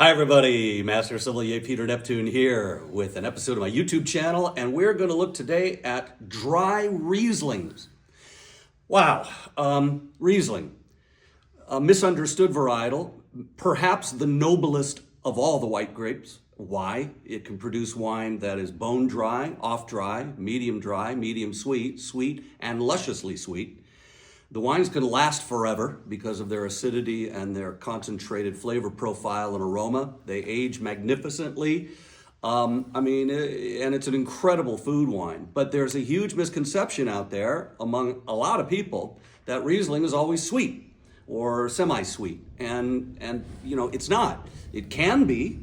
Hi everybody, Master Sommelier Peter Neptune here with an episode of my YouTube channel, and we're going to look today at dry Rieslings. Wow, Riesling, a misunderstood varietal, perhaps the noblest of all the white grapes. Why? It can produce wine that is bone dry, off dry, medium sweet, sweet, and lusciously sweet. The wines can last forever because of their acidity and their concentrated flavor profile and aroma. They age magnificently. And it's an incredible food wine. But there's a huge misconception out there among a lot of people that Riesling is always sweet or semi-sweet. And it's not. It can be.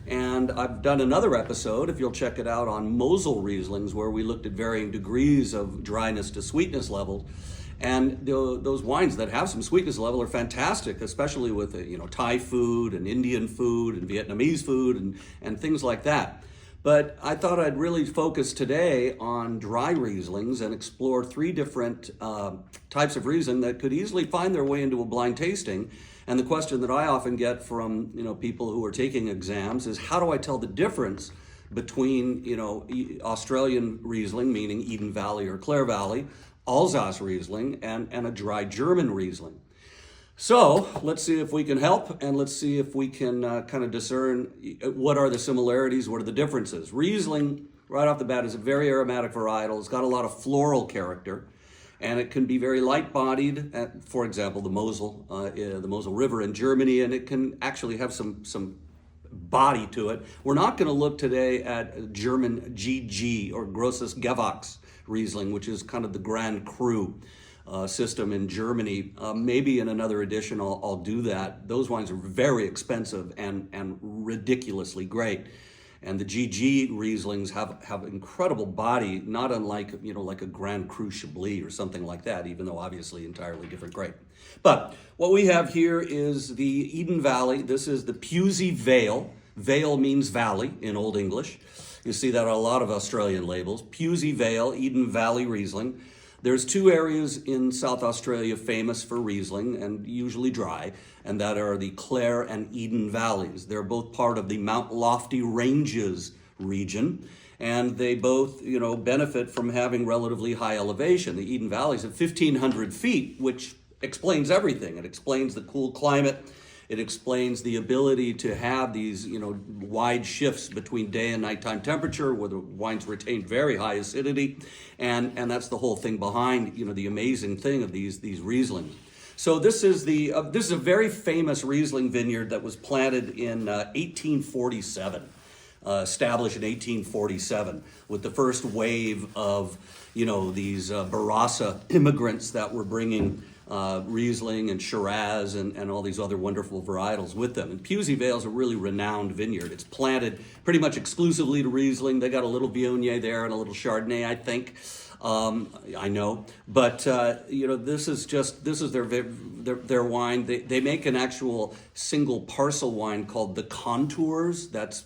And I've done another episode, if you'll check it out, on Mosel Rieslings, where we looked at varying degrees of dryness to sweetness levels. And those wines that have some sweetness level are fantastic, especially with Thai food and Indian food and Vietnamese food and things like that. But I thought I'd really focus today on dry Rieslings and explore three different types of Riesling that could easily find their way into a blind tasting. And the question that I often get from people who are taking exams is, how do I tell the difference between Australian Riesling, meaning Eden Valley or Clare Valley, Alsace Riesling, and a dry German Riesling? So let's see if we can help, and let's see if we can kind of discern what are the similarities, what are the differences. Riesling, right off the bat, is a very aromatic varietal. It's got a lot of floral character, and it can be very light-bodied. For example, the Mosel River in Germany, and it can actually have some body to it. We're not going to look today at German GG or Grosses Gewachs Riesling, which is kind of the Grand Cru system in Germany. Maybe in another edition I'll do that. Those wines are very expensive and ridiculously great. And the GG Rieslings have incredible body, not unlike like a Grand Cru Chablis or something like that, even though obviously entirely different grape. But what we have here is the Eden Valley. This is the Pewsey Vale. Vale means valley in Old English. You see that on a lot of Australian labels. Pewsey Vale, Eden Valley Riesling. There's two areas in South Australia famous for Riesling and usually dry, and that are the Clare and Eden Valleys. They're both part of the Mount Lofty Ranges region, and they both, benefit from having relatively high elevation. The Eden Valley is at 1,500 feet, which explains everything. It explains the cool climate. It explains the ability to have these, wide shifts between day and nighttime temperature, where the wines retain very high acidity, and that's the whole thing behind, the amazing thing of these Rieslings. So this is a very famous Riesling vineyard that was planted in 1847, established in 1847, with the first wave of these Barossa immigrants that were bringing Riesling and Shiraz and all these other wonderful varietals with them. And Pewsey Vale is a really renowned vineyard. It's planted pretty much exclusively to Riesling. They got a little Viognier there and a little Chardonnay, I think. I know, but this is their wine. They make an actual single parcel wine called the Contours. That's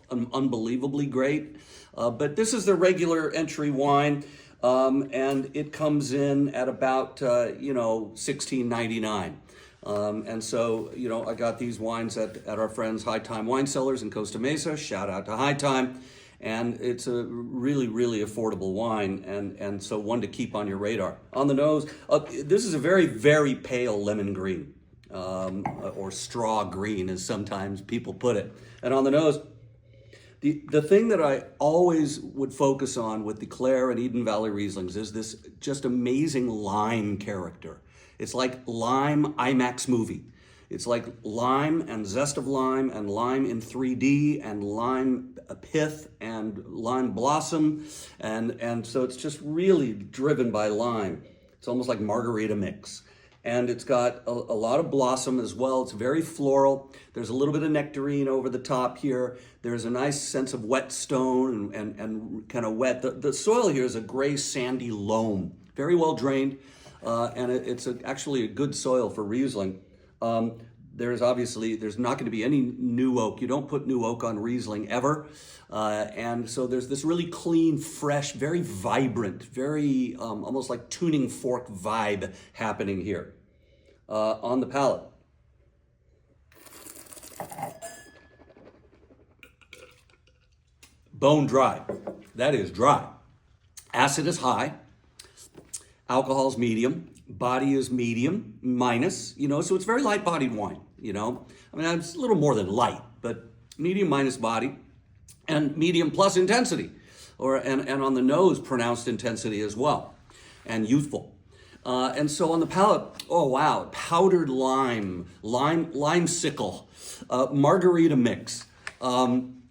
unbelievably great. But this is their regular entry wine. And it comes in at about, $16.99. And so, I got these wines at our friends High Time Wine Cellars in Costa Mesa. Shout out to High Time. And it's a really, really affordable wine, and so one to keep on your radar. On the nose, this is a very, very pale lemon green, or straw green, as sometimes people put it. And on the nose, the thing that I always would focus on with the Clare and Eden Valley Rieslings is this just amazing lime character. It's like lime IMAX movie. It's like lime and zest of lime and lime in 3D and lime pith and lime blossom. And so it's just really driven by lime. It's almost like margarita mix. And it's got a lot of blossom as well. It's very floral. There's a little bit of nectarine over the top here. There's a nice sense of wet stone and kind of wet. The soil here is a gray sandy loam, very well drained, and it's actually a good soil for Riesling. There's not going to be any new oak. You don't put new oak on Riesling ever. And so there's this really clean, fresh, very vibrant, very almost like tuning fork vibe happening here on the palate. bone dry. That is dry. Acid is high. Alcohol is medium. Body is medium minus, so it's very light-bodied wine, I mean, it's a little more than light, but medium minus body and medium plus intensity, and on the nose, pronounced intensity as well, and youthful. And so on the palate, oh wow, powdered lime sickle, margarita mix.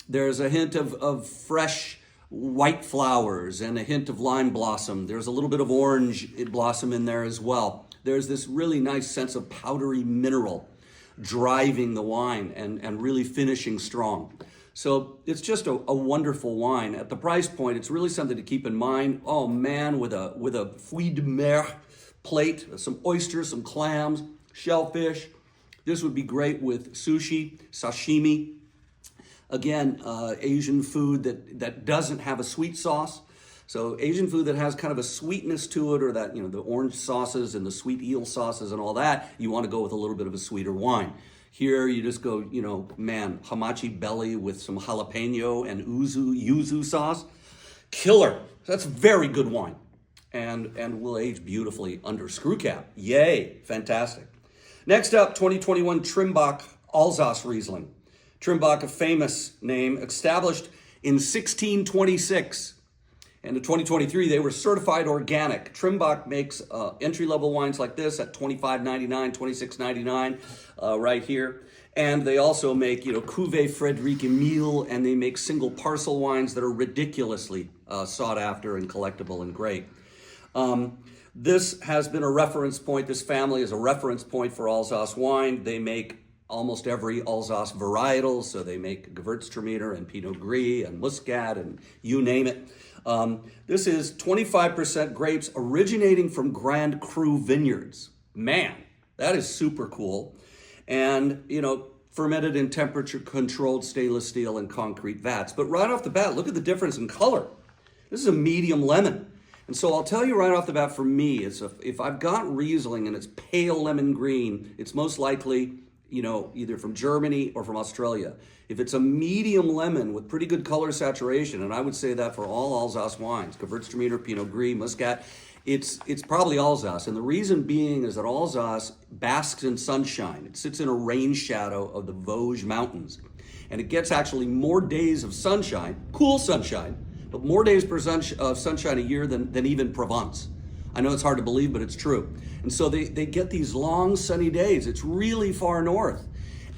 There's a hint of fresh white flowers and a hint of lime blossom. There's a little bit of orange blossom in there as well. There's this really nice sense of powdery mineral driving the wine and really finishing strong. So it's just a wonderful wine. At the price point, it's really something to keep in mind. Oh man, with a fruit de mer plate, some oysters, some clams, shellfish. This would be great with sushi, sashimi. Again, Asian food that doesn't have a sweet sauce. So Asian food that has kind of a sweetness to it, or that, the orange sauces and the sweet eel sauces and all that, you want to go with a little bit of a sweeter wine. Here you just go, hamachi belly with some jalapeno and yuzu sauce. Killer. That's very good wine. And will age beautifully under screw cap. Yay, fantastic. Next up, 2021 Trimbach Alsace Riesling. Trimbach, a famous name, established in 1626. And in 2023, they were certified organic. Trimbach makes entry-level wines like this at $25.99, $26.99 right here. And they also make, Cuvée Frédéric Emile, and they make single parcel wines that are ridiculously sought after and collectible and great. This has been a reference point. This family is a reference point for Alsace wine. They make almost every Alsace varietal, so they make Gewürztraminer and Pinot Gris and Muscat and you name it. This is 25% grapes originating from Grand Cru vineyards. Man, that is super cool. And, fermented in temperature-controlled stainless steel and concrete vats. But right off the bat, look at the difference in color. This is a medium lemon. And so I'll tell you right off the bat, for me, if I've got Riesling and it's pale lemon green, it's most likely either from Germany or from Australia. If it's a medium lemon with pretty good color saturation, and I would say that for all Alsace wines, Gewürztraminer, Pinot Gris, Muscat, it's probably Alsace. And the reason being is that Alsace basks in sunshine. It sits in a rain shadow of the Vosges Mountains. And it gets actually more days of sunshine, cool sunshine, but more days of sunshine a year than even Provence. I know it's hard to believe, but it's true. And so they get these long sunny days. It's really far north.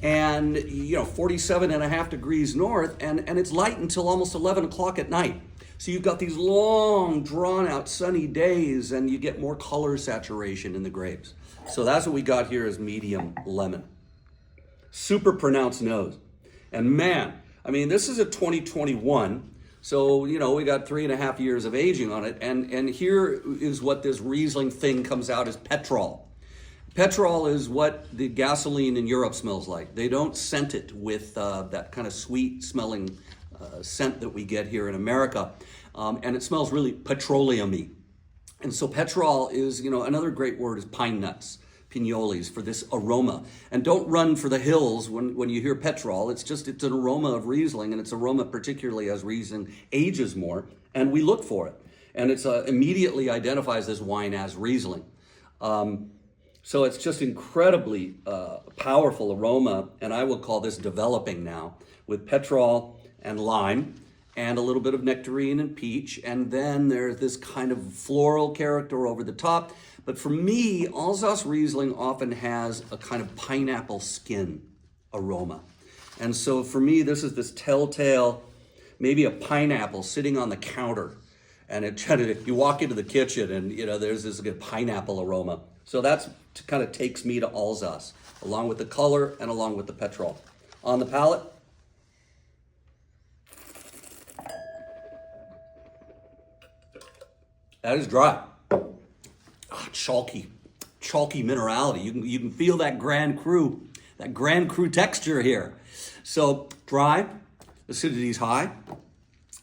And, 47 and a half degrees north, and it's light until almost 11 o'clock at night. So you've got these long, drawn-out sunny days, and you get more color saturation in the grapes. So that's what we got here is medium lemon. Super pronounced nose. And man, this is a 2021. So, we got 3.5 years of aging on it. And here is what this Riesling thing comes out as petrol. Petrol is what the gasoline in Europe smells like. They don't scent it with that kind of sweet smelling scent that we get here in America. And it smells really petroleum-y. And so petrol is, another great word is pine nuts, pinoles, for this aroma. And don't run for the hills when you hear petrol. It's an aroma of Riesling, and it's aroma particularly as Riesling ages more, and we look for it. And it's immediately identifies this wine as Riesling. So it's just incredibly powerful aroma, and I will call this developing now, with petrol and lime, and a little bit of nectarine and peach, and then there's this kind of floral character over the top. But for me, Alsace Riesling often has a kind of pineapple skin aroma. And so for me, this is this telltale, maybe a pineapple sitting on the counter. And you walk into the kitchen and, there's this good pineapple aroma. So that's kind of takes me to Alsace, along with the color and along with the petrol. On the palate, that is dry. Chalky minerality. You can feel that Grand Cru texture here. So dry, acidity is high,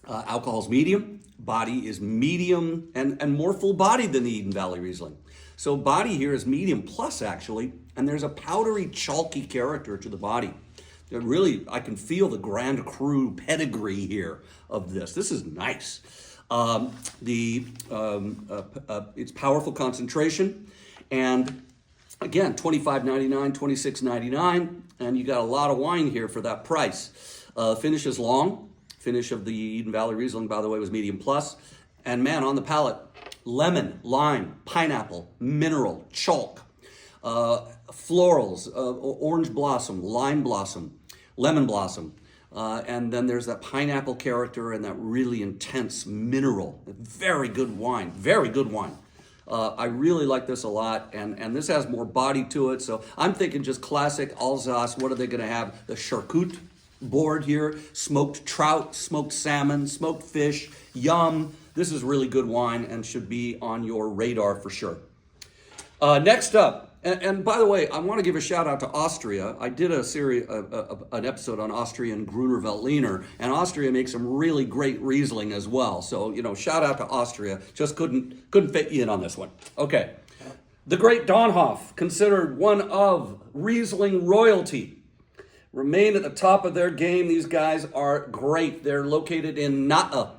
alcohol is medium, body is medium and more full bodied than the Eden Valley Riesling. So body here is medium plus actually, and there's a powdery chalky character to the body. It really, I can feel the Grand Cru pedigree here of this. This is nice. It's powerful concentration, and again, $25.99, $26.99, and you got a lot of wine here for that price. Finish is long. Finish of the Eden Valley Riesling, by the way, was medium plus. And man, on the palate, lemon, lime, pineapple, mineral, chalk, florals, orange blossom, lime blossom, lemon blossom. And then there's that pineapple character and that really intense mineral. Very good wine, very good wine. I really like this a lot, and this has more body to it. So I'm thinking just classic Alsace. What are they going to have? The charcut board here, smoked trout, smoked salmon, smoked fish, yum. This is really good wine and should be on your radar for sure. Next up, and by the way, I want to give a shout out to Austria. I did a series, an episode on Austrian Gruner Veltliner, and Austria makes some really great Riesling as well. So, shout out to Austria. Just couldn't fit you in on this one. Okay. The Great Donhof, considered one of Riesling royalty, remain at the top of their game. These guys are great. They're located in Nahe,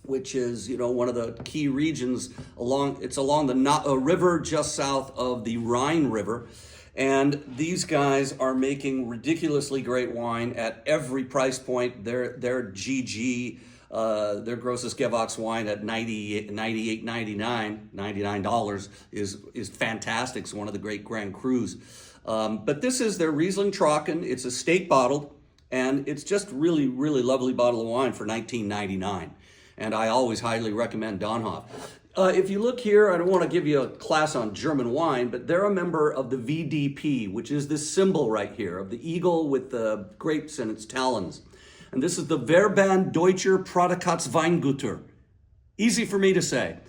which is, one of the key regions along the Nahe River, just south of the Rhine River. And these guys are making ridiculously great wine at every price point. Their GG, their grossest Gewachs wine at $99 is fantastic. It's one of the great Grand Crus. But this is their Riesling Trocken. It's estate bottled, and it's just really, really lovely bottle of wine for $19.99. And I always highly recommend Donhof. If you look here, I don't want to give you a class on German wine, but they're a member of the VDP, which is this symbol right here of the eagle with the grapes in its talons. And this is the Verband Deutscher Prädikatsweingüter. Easy for me to say.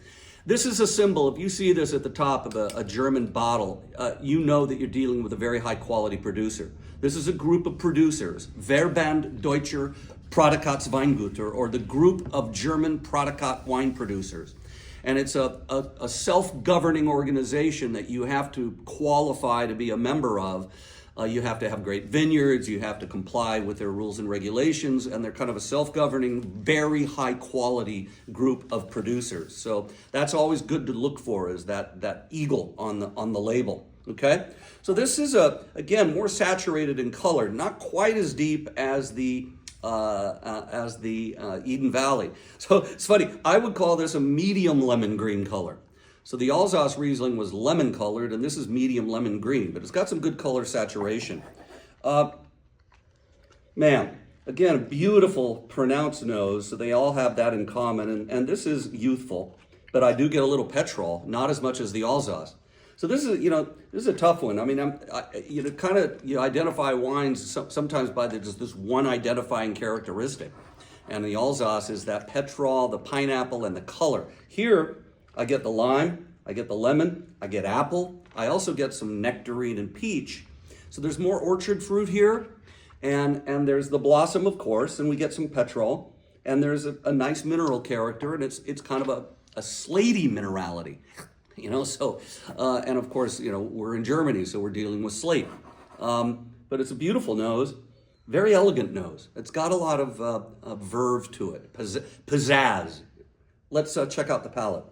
This is a symbol. If you see this at the top of a German bottle, you know that you're dealing with a very high quality producer. This is a group of producers, Verband Deutscher Prädikatsweingüter, or the group of German Prädikat wine producers. And it's a self-governing organization that you have to qualify to be a member of. You have to have great vineyards, you have to comply with their rules and regulations, and they're kind of a self-governing, very high-quality group of producers. So that's always good to look for, is that eagle on the label, okay? So this is, again, more saturated in color, not quite as deep as the Eden Valley. So it's funny, I would call this a medium lemon green color. So the Alsace Riesling was lemon colored, and this is medium lemon green, but it's got some good color saturation. Man, again, a beautiful pronounced nose, so they all have that in common, and this is youthful, but I do get a little petrol, not as much as the Alsace. So this is, this is a tough one. I mean, you identify wines sometimes by just this one identifying characteristic. And the Alsace is that petrol, the pineapple, and the color. Here, I get the lime, I get the lemon, I get apple. I also get some nectarine and peach. So there's more orchard fruit here. And there's the blossom, of course, and we get some petrol. And there's a nice mineral character, and it's kind of a slaty minerality. So, and of course, we're in Germany, so we're dealing with slate. But it's a beautiful nose, very elegant nose. It's got a lot of verve to it, pizzazz. Let's check out the palate.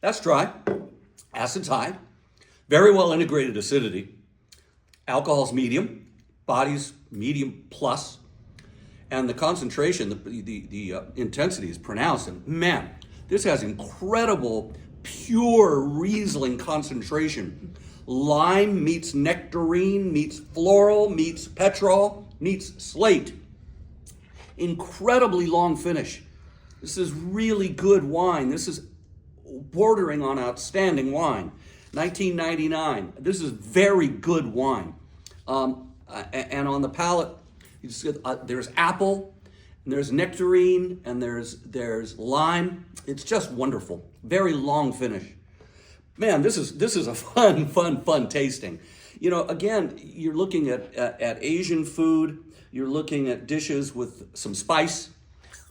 That's dry, acid's high, very well integrated acidity. Alcohol's medium, body's medium plus. And the concentration, the intensity is pronounced. And man, this has incredible, pure Riesling concentration. Lime meets nectarine, meets floral, meets petrol, meets slate. Incredibly long finish. This is really good wine. This is bordering on outstanding wine. $19.99. This is very good wine. And on the palate, there's apple, and there's nectarine, and there's lime. It's just wonderful. Very long finish. Man, this is a fun tasting. Again, you're looking at Asian food. You're looking at dishes with some spice.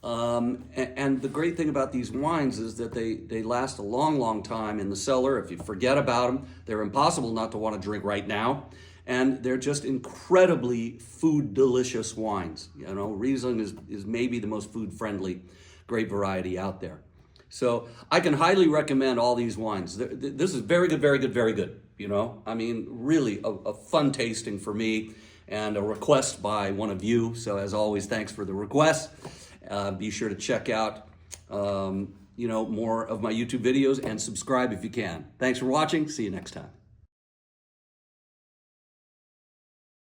And the great thing about these wines is that they last a long, long time in the cellar. If you forget about them, they're impossible not to want to drink right now. And they're just incredibly food delicious wines. You know, Riesling is maybe the most food friendly grape variety out there. So I can highly recommend all these wines. This is very good, very good, very good. You know, I mean, really a fun tasting for me and a request by one of you. So as always, thanks for the request. Be sure to check out, more of my YouTube videos and subscribe if you can. Thanks for watching. See you next time.